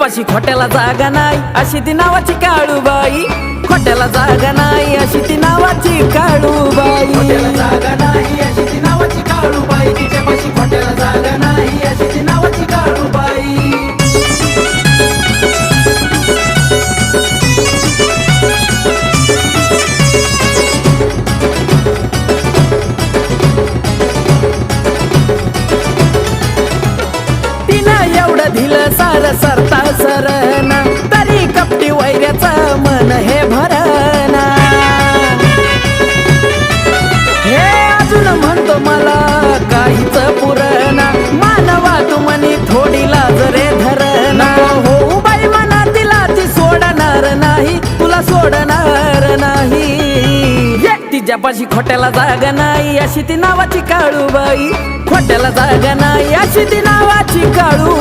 तिच्यापाशी खोट्याला जागा नाही अशी ती नावाची काळूबाई. खोट्याला जागा नाही अशी ती नावाची काळूबाई. खोट्याला जागा नाही अशी ती नावाची काळूबाई. तिच्यापाशी खोट्याला जागा नाही अशी ती नावाची काळूबाई. तिनं एवढं दिलं सार सरता सरना तरी कपटी वैऱ्याचं मन हे भरणा. हे अजून म्हणतो मला काहीच पुरणा. मानवा तू म्हणी थोडी लाज रे धरणा. हो बाई म्हणा तिला ती सोडणार नाही तुला सोडणार नाही. तिच्यापाशी खोट्याला जागा नाही अशी ती नावाची काळूबाई. खोट्याला जागा नाही अशी ती नावाची काळू